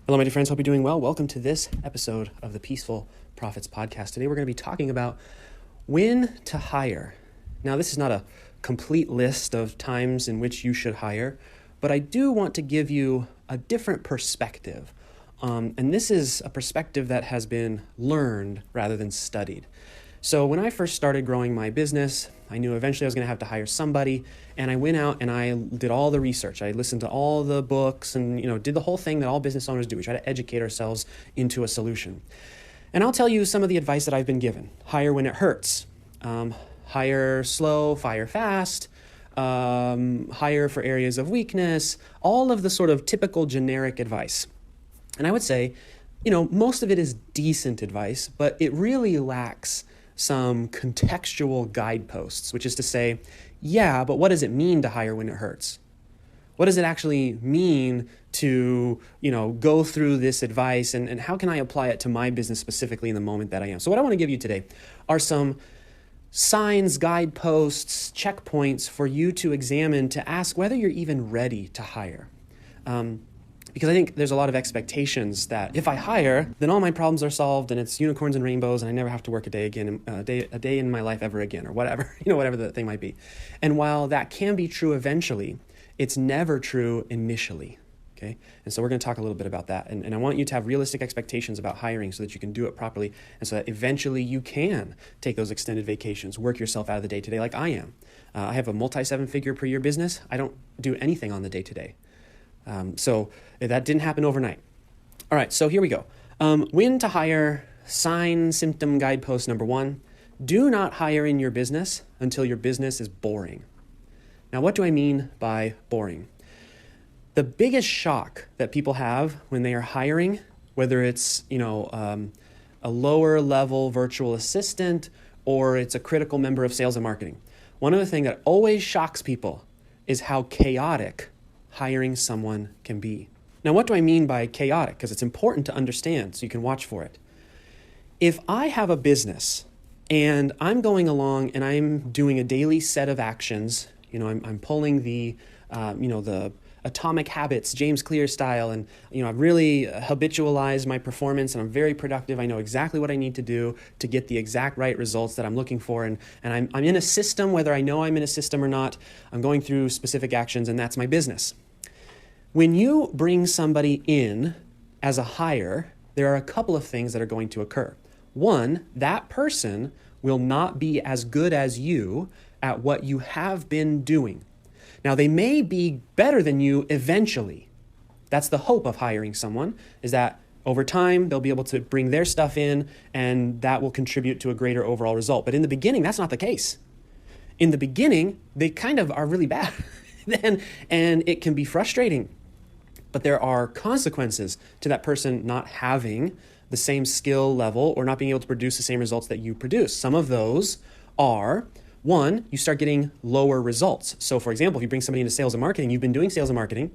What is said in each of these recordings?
Hello, my dear friends. Hope you're doing well. Welcome to this episode of the Peaceful Profits Podcast. Today, we're going to be talking about when to hire. Now, this is not a complete list of times in which you should hire, but I do want to give you a different perspective. And this is a perspective that has been learned rather than studied. So when I first started growing my business, I knew eventually I was going to have to hire somebody, and I went out and I did all the research. I listened to all the books and, did the whole thing that all business owners do. We try to educate ourselves into a solution. And I'll tell you some of the advice that I've been given. Hire when it hurts. Hire slow, fire fast. Hire for areas of weakness. All of the sort of typical generic advice. And I would say, most of it is decent advice, but it really lacks some contextual guideposts, which is to say, but what does it mean to hire when it hurts? What does it actually mean to, go through this advice, and how can I apply it to my business specifically in the moment that I am? So what I want to give you today are some signs, guideposts, checkpoints for you to examine to ask whether you're even ready to hire. Because I think there's a lot of expectations that if I hire, then all my problems are solved and it's unicorns and rainbows and I never have to work a day in my life ever again, or whatever, whatever the thing might be. And while that can be true eventually, it's never true initially. Okay. And so we're going to talk a little bit about that. And I want you to have realistic expectations about hiring so that you can do it properly. And so that eventually you can take those extended vacations, work yourself out of the day-to-day like I am. I have a multi-7-figure per year business. I don't do anything on the day-to-day. So that didn't happen overnight. All right, so here we go. When to hire, sign, symptom, guidepost number 1. Do not hire in your business until your business is boring. Now, what do I mean by boring? The biggest shock that people have when they are hiring, whether it's, a lower level virtual assistant or it's a critical member of sales and marketing. One of the things that always shocks people is how chaotic hiring someone can be. Now, what do I mean by chaotic? Because it's important to understand so you can watch for it. If I have a business and I'm going along and I'm doing a daily set of actions, I'm pulling the Atomic Habits, James Clear style, and I've really habitualized my performance and I'm very productive. I know exactly what I need to do to get the exact right results that I'm looking for, and I'm in a system, whether I know I'm in a system or not. I'm going through specific actions, and that's my business. When you bring somebody in as a hire, there are a couple of things that are going to occur. One, that person will not be as good as you at what you have been doing. Now, they may be better than you eventually. That's the hope of hiring someone, is that over time, they'll be able to bring their stuff in, and that will contribute to a greater overall result. But in the beginning, that's not the case. In the beginning, they kind of are really bad, and it can be frustrating. But there are consequences to that person not having the same skill level or not being able to produce the same results that you produce. Some of those are, 1, you start getting lower results. So for example, if you bring somebody into sales and marketing, you've been doing sales and marketing,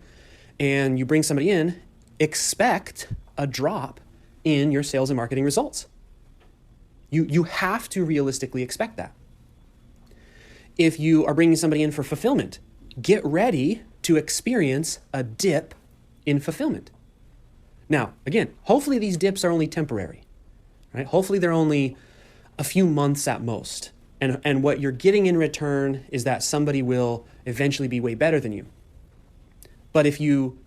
and you bring somebody in, expect a drop in your sales and marketing results. You have to realistically expect that. If you are bringing somebody in for fulfillment, get ready to experience a dip in fulfillment. Now, again, hopefully these dips are only temporary, right? Hopefully they're only a few months at most. And what you're getting in return is that somebody will eventually be way better than you. But if you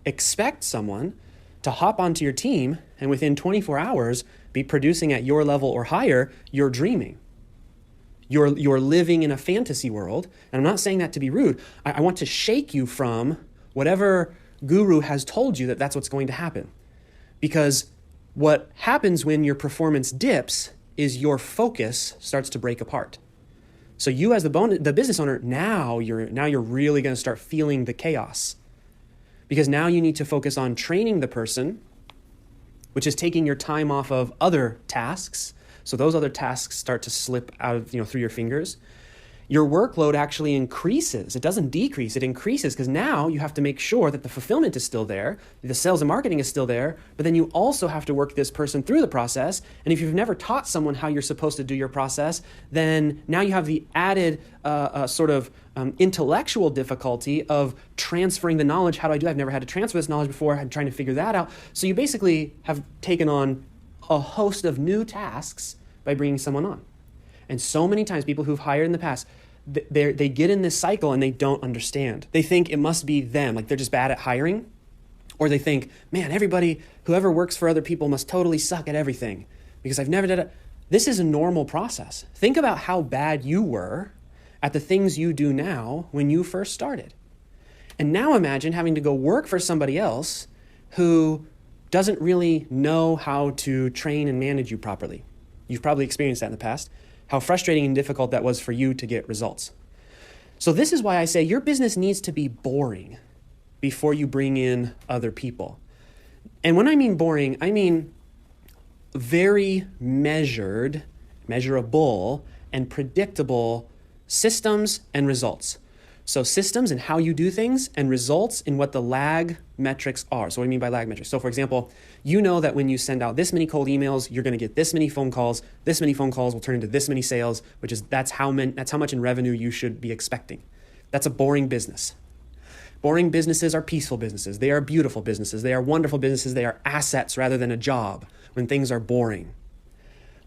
expect someone to hop onto your team and within 24 hours be producing at your level or higher, you're dreaming. You're living in a fantasy world. And I'm not saying that to be rude. I want to shake you from whatever guru has told you that that's what's going to happen. Because what happens when your performance dips is your focus starts to break apart. So you as the business owner, now you're really going to start feeling the chaos. Because now you need to focus on training the person, which is taking your time off of other tasks. So those other tasks start to slip out of, through your fingers. your workload actually increases. It doesn't decrease, it increases, because now you have to make sure that the fulfillment is still there, the sales and marketing is still there, but then you also have to work this person through the process. And if you've never taught someone how you're supposed to do your process, then now you have the added intellectual difficulty of transferring the knowledge. How do I do that? I've never had to transfer this knowledge before. I'm trying to figure that out. So you basically have taken on a host of new tasks by bringing someone on. And so many times people who've hired in the past, they get in this cycle and they don't understand. They think it must be them, like they're just bad at hiring. Or they think, man, whoever works for other people must totally suck at everything because I've never done it. This is a normal process. Think about how bad you were at the things you do now when you first started. And now imagine having to go work for somebody else who doesn't really know how to train and manage you properly. You've probably experienced that in the past. How frustrating and difficult that was for you to get results. So this is why I say your business needs to be boring before you bring in other people. And when I mean boring, I mean very measurable, and predictable systems and results. So systems in how you do things and results in what the lag metrics are. So what do I mean by lag metrics? So for example, you know that when you send out this many cold emails, you're going to get this many phone calls. This many phone calls will turn into this many sales, that's how much in revenue you should be expecting. That's a boring business. Boring businesses are peaceful businesses. They are beautiful businesses. They are wonderful businesses. They are assets rather than a job when things are boring.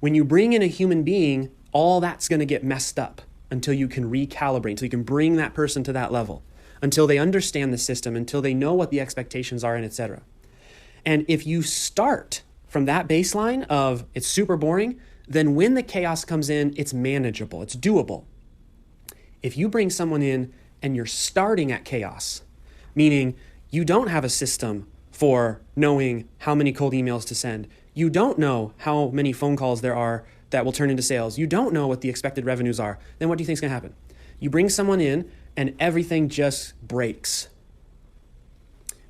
When you bring in a human being, all that's going to get messed up until you can recalibrate, until you can bring that person to that level, until they understand the system, until they know what the expectations are, and etc. And if you start from that baseline of it's super boring, then when the chaos comes in, it's manageable, it's doable. If you bring someone in and you're starting at chaos, meaning you don't have a system for knowing how many cold emails to send, you don't know how many phone calls there are that will turn into sales, you don't know what the expected revenues are, then what do you think is going to happen? You bring someone in and everything just breaks.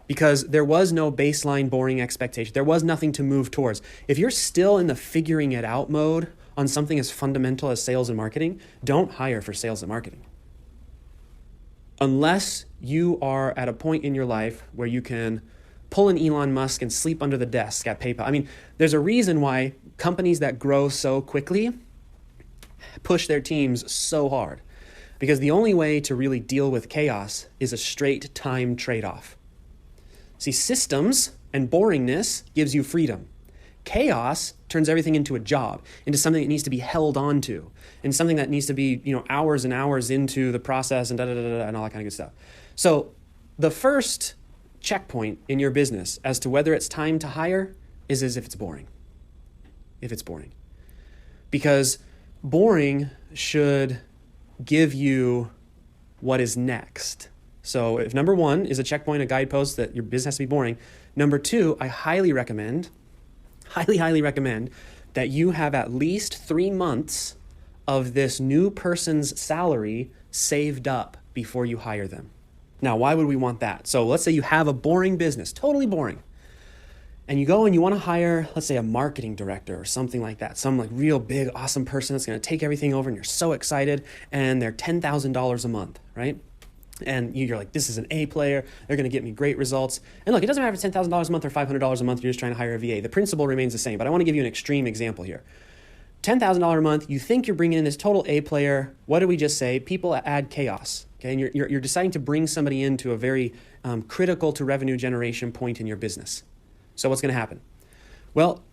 Because there was no baseline boring expectation. There was nothing to move towards. If you're still in the figuring it out mode on something as fundamental as sales and marketing, don't hire for sales and marketing. Unless you are at a point in your life where you can pull an Elon Musk and sleep under the desk at PayPal. I mean, there's a reason why companies that grow so quickly push their teams so hard. Because the only way to really deal with chaos is a straight time trade-off. See, systems and boringness gives you freedom. Chaos turns everything into a job, into something that needs to be held on to, and something that needs to be, hours and hours into the process and and all that kind of good stuff. So the first checkpoint in your business as to whether it's time to hire is if it's boring. If it's boring. Because boring should give you what is next. So if number one is a checkpoint, a guidepost that your business has to be boring, number two, I highly recommend that you have at least 3 months of this new person's salary saved up before you hire them. Now, why would we want that? So let's say you have a boring business, totally boring, and you go and you want to hire, let's say, a marketing director or something like that, some like real big, awesome person that's going to take everything over, and you're so excited, and they're $10,000 a month, right? And you're like, this is an A player. They're going to get me great results. And look, it doesn't matter if it's $10,000 a month or $500 a month. You're just trying to hire a VA. The principle remains the same, but I want to give you an extreme example here. $10,000 a month, you think you're bringing in this total A player. What did we just say? People add chaos. Okay, and you're deciding to bring somebody into a very critical to revenue generation point in your business. So what's going to happen? Well,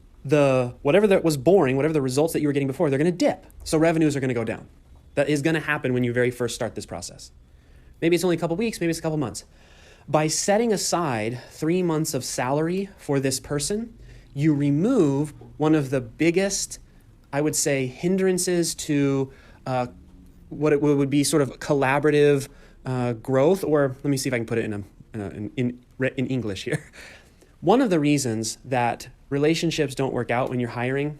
whatever that was boring, whatever the results that you were getting before, they're going to dip. So revenues are going to go down. That is going to happen when you very first start this process. Maybe it's only a couple weeks, maybe it's a couple months. By setting aside 3 months of salary for this person, you remove one of the biggest, I would say, hindrances to what it would be sort of collaborative growth, or let me see if I can put it in English here. One of the reasons that relationships don't work out when you're hiring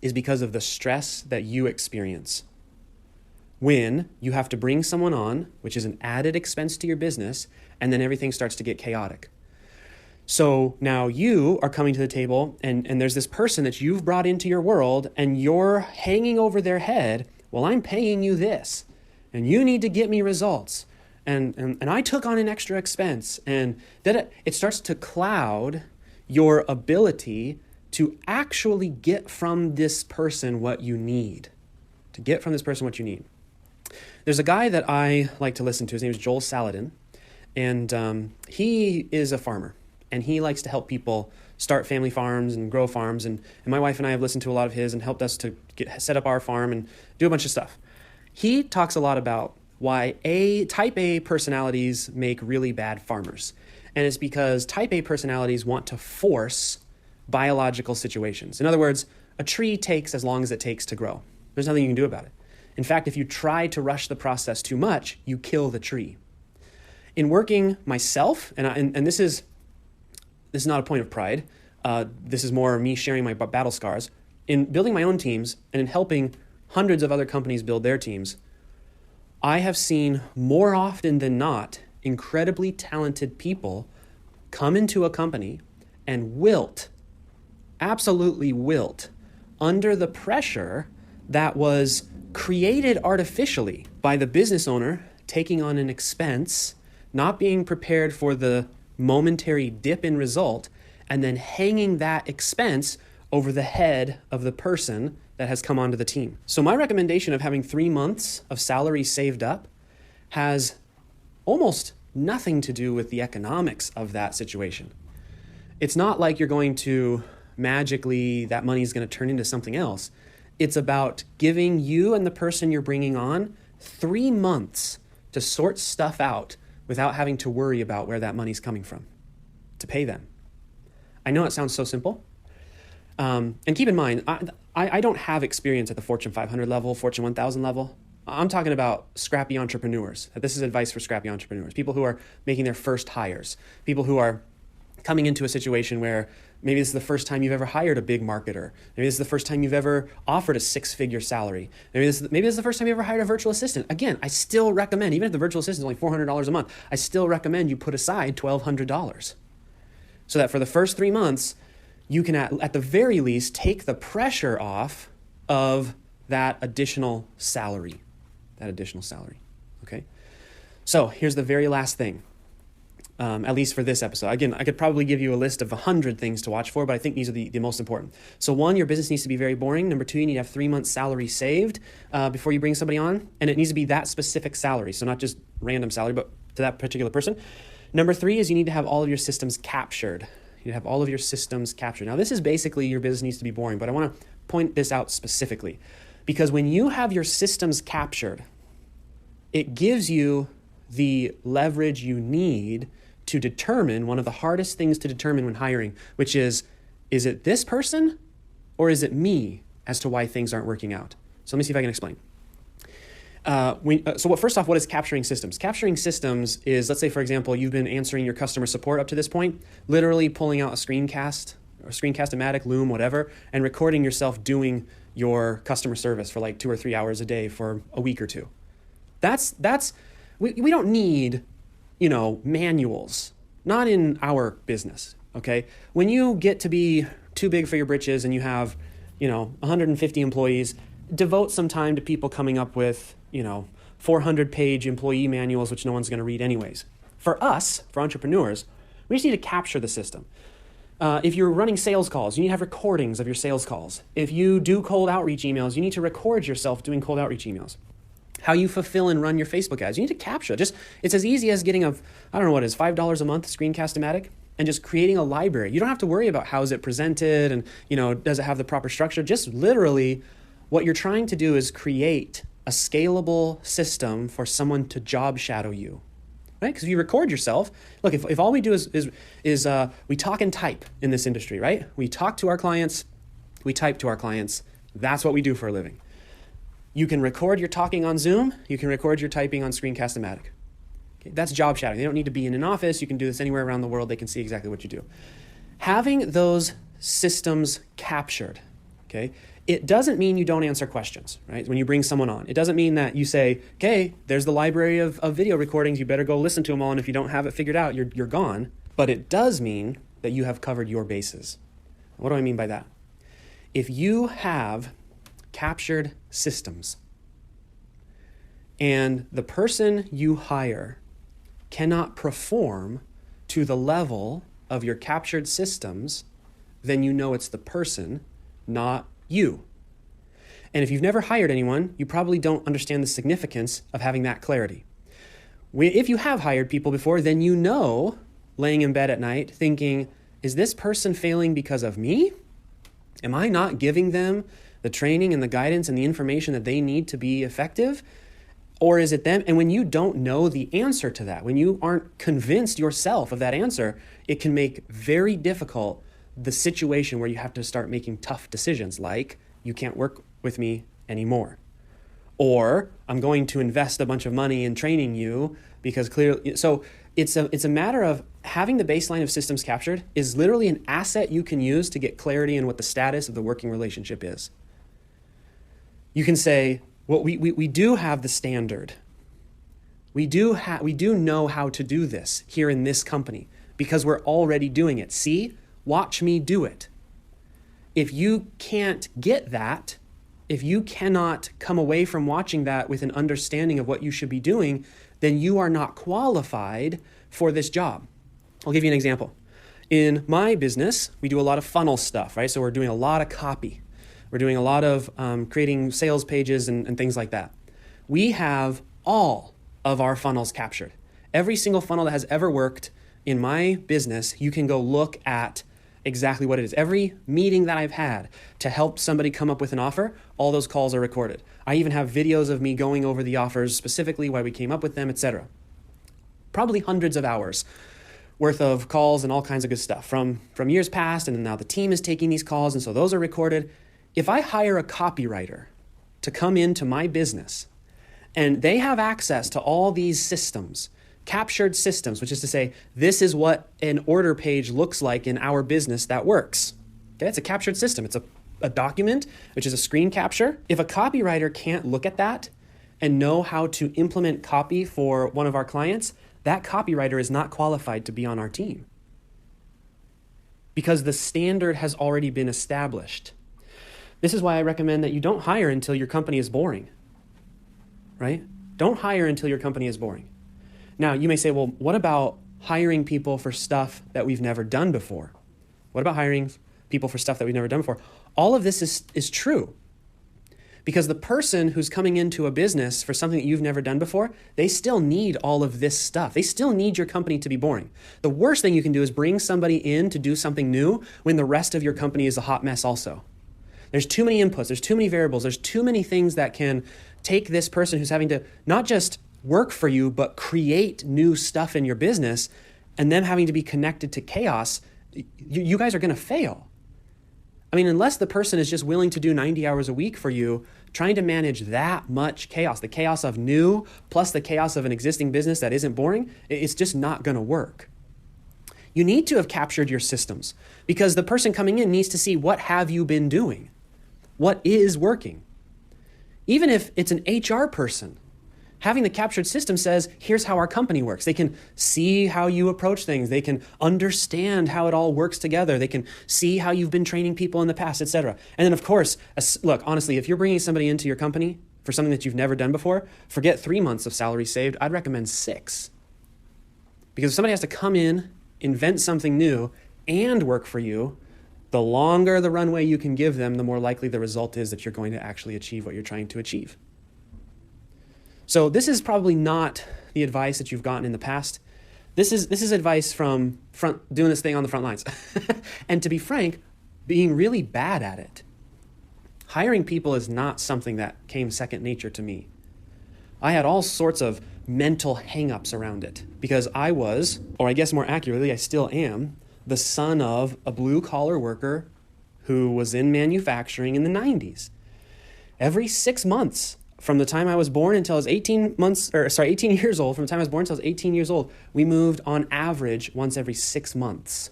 is because of the stress that you experience. When you have to bring someone on, which is an added expense to your business, and then everything starts to get chaotic. So now you are coming to the table and there's this person that you've brought into your world and you're hanging over their head, well, I'm paying you this. and you need to get me results. And I took on an extra expense. And then it starts to cloud your ability to actually get from this person what you need. To get from this person what you need. There's a guy that I like to listen to. His name is Joel Salatin. And he is a farmer. And he likes to help people start family farms and grow farms. And my wife and I have listened to a lot of his and helped us to set up our farm and do a bunch of stuff. He talks a lot about why type A personalities make really bad farmers. And it's because type A personalities want to force biological situations. In other words, a tree takes as long as it takes to grow. There's nothing you can do about it. In fact, if you try to rush the process too much, you kill the tree. In working myself, and this is not a point of pride, this is more me sharing my battle scars, in building my own teams and in helping hundreds of other companies build their teams, I have seen more often than not incredibly talented people come into a company and wilt, absolutely wilt, under the pressure that was created artificially by the business owner taking on an expense, not being prepared for the momentary dip in result, and then hanging that expense over the head of the person that has come onto the team. So my recommendation of having 3 months of salary saved up has almost nothing to do with the economics of that situation. It's not like you're going to magically, that money is going to turn into something else. It's about giving you and the person you're bringing on 3 months to sort stuff out without having to worry about where that money's coming from, to pay them. I know it sounds so simple. And keep in mind, I don't have experience at the Fortune 500 level, Fortune 1000 level. I'm talking about scrappy entrepreneurs. This is advice for scrappy entrepreneurs, people who are making their first hires, people who are coming into a situation where maybe this is the first time you've ever hired a big marketer. Maybe this is the first time you've ever offered a 6-figure salary. Maybe this is the first time you ever hired a virtual assistant. Again, I still recommend, even if the virtual assistant is only $400 a month, I still recommend you put aside $1,200 so that for the first 3 months, you can at the very least take the pressure off of that additional salary. Okay? So here's the very last thing. At least for this episode. Again, I could probably give you a list of 100 things to watch for, but I think these are the most important. So 1, your business needs to be very boring. Number 2, you need to have 3 months salary saved before you bring somebody on. And it needs to be that specific salary. So not just random salary, but to that particular person. Number 3 is you need to have all of your systems captured. You have all of your systems captured. Now, this is basically your business needs to be boring, but I want to point this out specifically. Because when you have your systems captured, it gives you the leverage you need to determine one of the hardest things to determine when hiring, which is it this person or is it me as to why things aren't working out? So let me see if I can explain. First off, what is capturing systems? Capturing systems is, let's say, for example, you've been answering your customer support up to this point, literally pulling out a screencast or Screencast-O-Matic, Loom, whatever, and recording yourself doing your customer service for like 2 or 3 hours a day for a week or two. We don't need, manuals, not in our business, okay? When you get to be too big for your britches and you have, 150 employees, devote some time to people coming up with, 400-page employee manuals, which no one's going to read anyways. For us, for entrepreneurs, we just need to capture the system. If you're running sales calls, you need to have recordings of your sales calls. If you do cold outreach emails, you need to record yourself doing cold outreach emails. How you fulfill and run your Facebook ads, you need to capture. It's as easy as getting $5 a month Screencast-O-Matic and just creating a library. You don't have to worry about how is it presented and, does it have the proper structure. Just literally what you're trying to do is create a scalable system for someone to job shadow you. Right? Because if you record yourself, look, if all we do is we talk and type in this industry, right? We talk to our clients, we type to our clients. That's what we do for a living. You can record your talking on Zoom. You can record your typing on Screencast-O-Matic. Okay, that's job shadowing. They don't need to be in an office. You can do this anywhere around the world. They can see exactly what you do. Having those systems captured, okay, it doesn't mean you don't answer questions, right? When you bring someone on, it doesn't mean that you say, okay, there's the library of video recordings. You better go listen to them all. And if you don't have it figured out, you're gone. But it does mean that you have covered your bases. What do I mean by that? If you have captured systems, and the person you hire cannot perform to the level of your captured systems, then you know it's the person, not you. And if you've never hired anyone, you probably don't understand the significance of having that clarity. If you have hired people before, then you know, laying in bed at night thinking, is this person failing because of me? Am I not giving them the training and the guidance and the information that they need to be effective? Or is it them? And when you don't know the answer to that, when you aren't convinced yourself of that answer, it can make very difficult the situation where you have to start making tough decisions like, you can't work with me anymore. Or I'm going to invest a bunch of money in training you because clearly, so it's a matter of having the baseline of systems captured is literally an asset you can use to get clarity in what the status of the working relationship is. You can say, well, we do have the standard. We do know how to do this here in this company because we're already doing it. See, watch me do it. If you can't get that, if you cannot come away from watching that with an understanding of what you should be doing, then you are not qualified for this job. I'll give you an example. In my business, we do a lot of funnel stuff, right? So we're doing a lot of copy. We're doing a lot of creating sales pages and things like that. We have all of our funnels captured. Every single funnel that has ever worked in my business, you can go look at exactly what it is. Every meeting that I've had to help somebody come up with an offer, all those calls are recorded. I even have videos of me going over the offers, specifically why we came up with them, etc. Probably hundreds of hours worth of calls and all kinds of good stuff from years past, and now the team is taking these calls, and so those are recorded. If I hire a copywriter to come into my business and they have access to all these systems, captured systems, which is to say, this is what an order page looks like in our business that works. Okay, it's a captured system. It's a document, which is a screen capture. If a copywriter can't look at that and know how to implement copy for one of our clients, that copywriter is not qualified to be on our team because the standard has already been established. This is why I recommend that you don't hire until your company is boring, right? Don't hire until your company is boring. Now, you may say, well, what about hiring people for stuff that we've never done before? What about hiring people for stuff that we've never done before? All of this is true because the person who's coming into a business for something that you've never done before, they still need all of this stuff. They still need your company to be boring. The worst thing you can do is bring somebody in to do something new when the rest of your company is a hot mess also. There's too many inputs. There's too many variables. There's too many things that can take this person who's having to not just work for you, but create new stuff in your business and them having to be connected to chaos. You guys are going to fail. I mean, unless the person is just willing to do 90 hours a week for you, trying to manage that much chaos, the chaos of new plus the chaos of an existing business that isn't boring, it's just not going to work. You need to have captured your systems because the person coming in needs to see what have you been doing? What is working? Even if it's an HR person, having the captured system says, here's how our company works. They can see how you approach things. They can understand how it all works together. They can see how you've been training people in the past, etc. And then, of course, look, honestly, if you're bringing somebody into your company for something that you've never done before, forget 3 months of salary saved. I'd recommend 6. Because if somebody has to come in, invent something new, and work for you, the longer the runway you can give them, the more likely the result is that you're going to actually achieve what you're trying to achieve. So this is probably not the advice that you've gotten in the past. This is advice from doing this thing on the front lines. And to be frank, being really bad at it. Hiring people is not something that came second nature to me. I had all sorts of mental hang-ups around it because I was, or I guess more accurately, I still am, the son of a blue-collar worker who was in manufacturing in the 90s. Every 6 months, from the time I was born until I was 18 years old, from the time I was born until I was 18 years old, we moved on average once every 6 months.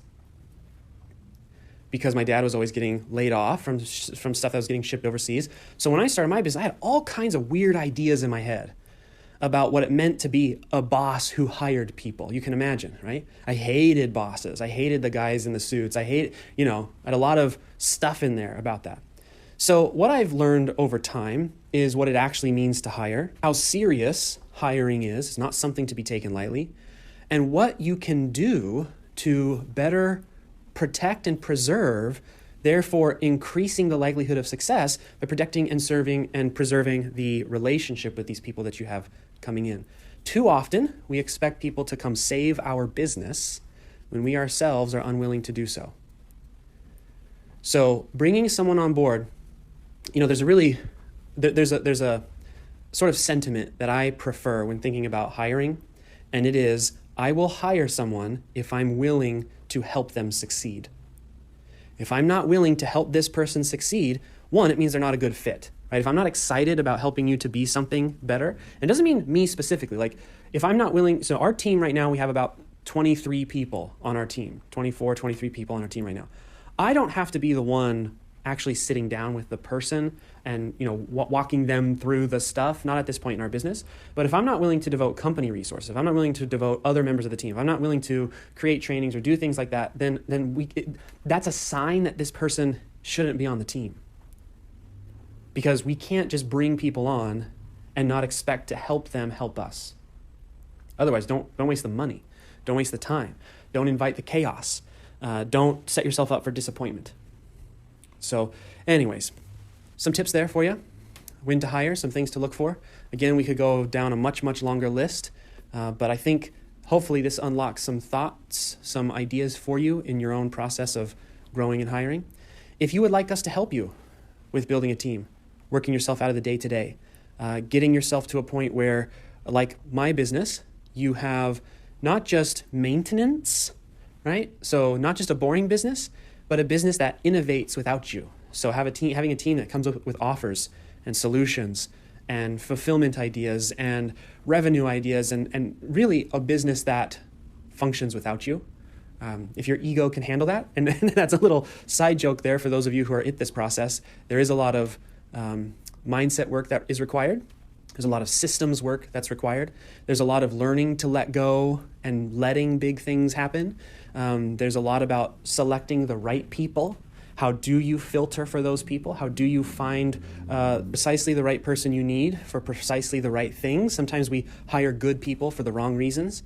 Because my dad was always getting laid off from stuff that was getting shipped overseas. So when I started my business, I had all kinds of weird ideas in my head about what it meant to be a boss who hired people. You can imagine, right? I hated bosses. I hated the guys in the suits. I had a lot of stuff in there about that. So what I've learned over time is what it actually means to hire, how serious hiring is. It's not something to be taken lightly, and what you can do to better protect and preserve, therefore increasing the likelihood of success by protecting and serving and preserving the relationship with these people that you have coming in. Too often, we expect people to come save our business when we ourselves are unwilling to do so. So bringing someone on board, there's a sort of sentiment that I prefer when thinking about hiring, and it is, I will hire someone if I'm willing to help them succeed. If I'm not willing to help this person succeed, one, it means they're not a good fit, right? If I'm not excited about helping you to be something better, and it doesn't mean me specifically, like if I'm not willing, so our team right now, we have about 23 people on our team, 24, 23 people on our team right now. I don't have to be the one actually sitting down with the person and walking them through the stuff, not at this point in our business. But if I'm not willing to devote company resources, if I'm not willing to devote other members of the team, if I'm not willing to create trainings or do things like that, then that's a sign that this person shouldn't be on the team. Because we can't just bring people on and not expect to help them help us. Otherwise, don't waste the money. Don't waste the time. Don't invite the chaos. Don't set yourself up for disappointment. So anyways, some tips there for you. When to hire, some things to look for. Again, we could go down a much, much longer list, but I think hopefully this unlocks some thoughts, some ideas for you in your own process of growing and hiring. If you would like us to help you with building a team, working yourself out of the day-to-day, getting yourself to a point where, like my business, you have not just maintenance, right? So not just a boring business, but a business that innovates without you. So having a team that comes up with offers and solutions and fulfillment ideas and revenue ideas and really a business that functions without you. If your ego can handle that, and that's a little side joke there for those of you who are in this process, there is a lot of mindset work that is required. There's a lot of systems work that's required. There's a lot of learning to let go and letting big things happen. There's a lot about selecting the right people. How do you filter for those people? How do you find precisely the right person you need for precisely the right things? Sometimes we hire good people for the wrong reasons.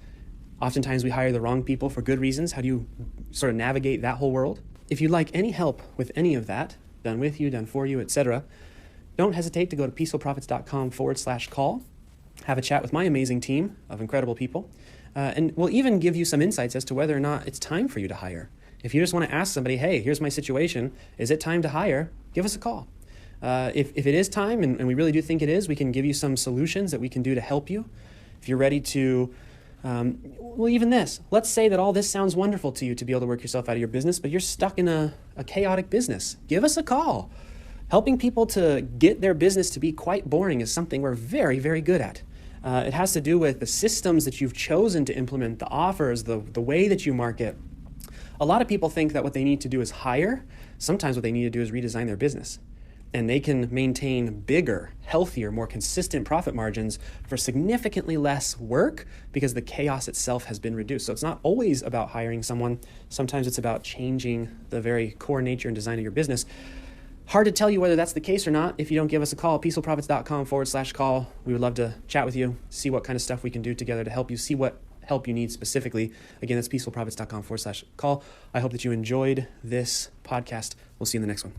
Oftentimes we hire the wrong people for good reasons. How do you sort of navigate that whole world? If you'd like any help with any of that, done with you, done for you, etc., don't hesitate to go to peacefulprofits.com/call. Have a chat with my amazing team of incredible people. And we'll even give you some insights as to whether or not it's time for you to hire. If you just want to ask somebody, hey, here's my situation, is it time to hire? Give us a call. If it is time, and we really do think it is, we can give you some solutions that we can do to help you. If you're ready to, even this, let's say that all this sounds wonderful to you to be able to work yourself out of your business, but you're stuck in a chaotic business. Give us a call. Helping people to get their business to be quite boring is something we're very, very good at. It has to do with the systems that you've chosen to implement, the offers, the way that you market. A lot of people think that what they need to do is hire. Sometimes what they need to do is redesign their business. And they can maintain bigger, healthier, more consistent profit margins for significantly less work because the chaos itself has been reduced. So it's not always about hiring someone. Sometimes it's about changing the very core nature and design of your business. Hard to tell you whether that's the case or not if you don't give us a call, peacefulprofits.com/call. We would love to chat with you, see what kind of stuff we can do together to help you, see what help you need specifically. Again, that's peacefulprofits.com/call. I hope that you enjoyed this podcast. We'll see you in the next one.